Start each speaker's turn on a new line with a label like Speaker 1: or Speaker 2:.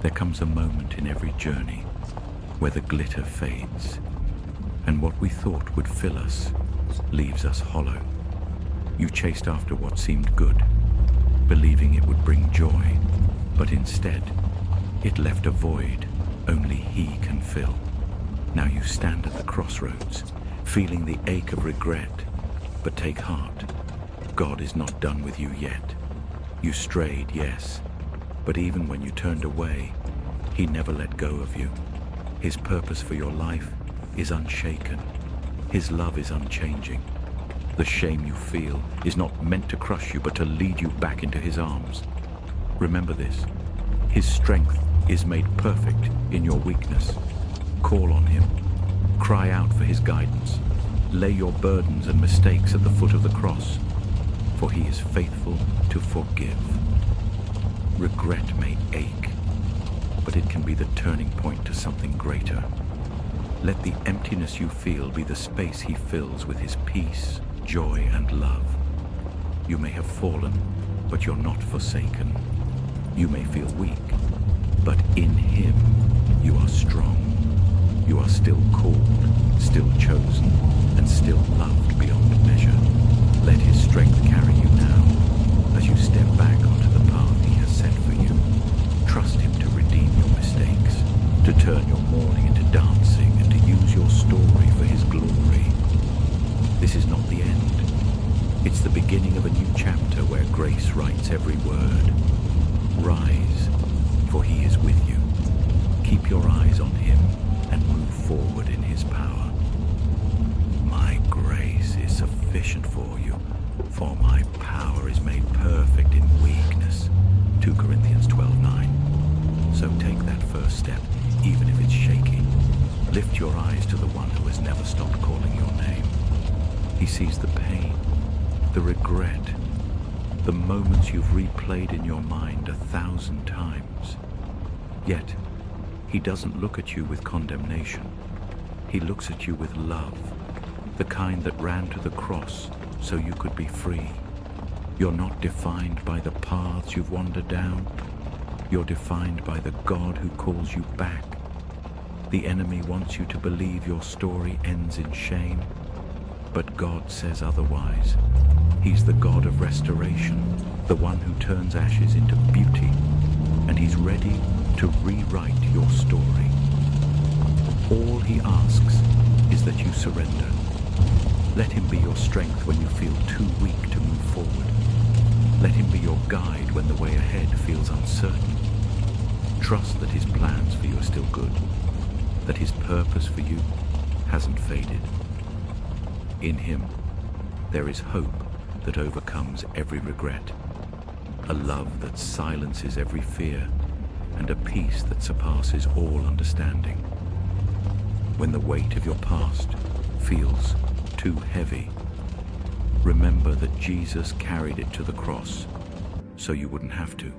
Speaker 1: There comes a moment in every journey where the glitter fades, and what we thought would fill us leaves us hollow. You chased after what seemed good, believing it would bring joy, but instead, it left a void only He can fill. Now you stand at the crossroads, feeling the ache of regret, but take heart. God is not done with you yet. You strayed, yes, but even when you turned away, He never let go of you. His purpose for your life is unshaken. His love is unchanging. The shame you feel is not meant to crush you, but to lead you back into His arms. Remember this: His strength is made perfect in your weakness. Call on Him. Cry out for His guidance. Lay your burdens and mistakes at the foot of the cross, for He is faithful to forgive. Regret may ache, but it can be the turning point to something greater. Let the emptiness you feel be the space He fills with His peace, joy, and love. You may have fallen, but you're not forsaken. You may feel weak, but in Him you are strong. You are still called, still chosen, and still loved beyond measure. Let His strength carry you now as you step back onto the path He has set for you. Trust Him to redeem your mistakes, to turn your mourning into dancing, and to use your story for His glory. This is not the end. It's the beginning of a new chapter where grace writes every word. Rise, for He is with you. Keep your eyes on Him and move forward in His power. My grace is sufficient for you, for my power is made perfect in weakness. 2 Corinthians 12:9. So take that first step, even if it's shaky. Lift your eyes to the one who has never stopped calling your name. He sees the pain, the regret, the moments you've replayed in your mind 1,000 times. Yet, He doesn't look at you with condemnation. He looks at you with love, the kind that ran to the cross so you could be free. You're not defined by the paths you've wandered down. You're defined by the God who calls you back. The enemy wants you to believe your story ends in shame, but God says otherwise. He's the God of restoration, the one who turns ashes into beauty, and He's ready to rewrite your story. All He asks is that you surrender. Let Him be your strength when you feel too weak to move forward. Let Him be your guide when the way ahead feels uncertain. Trust that His plans for you are still good, that His purpose for you hasn't faded. In Him, there is hope that overcomes every regret, a love that silences every fear, and a peace that surpasses all understanding. When the weight of your past feels too heavy, remember that Jesus carried it to the cross so you wouldn't have to.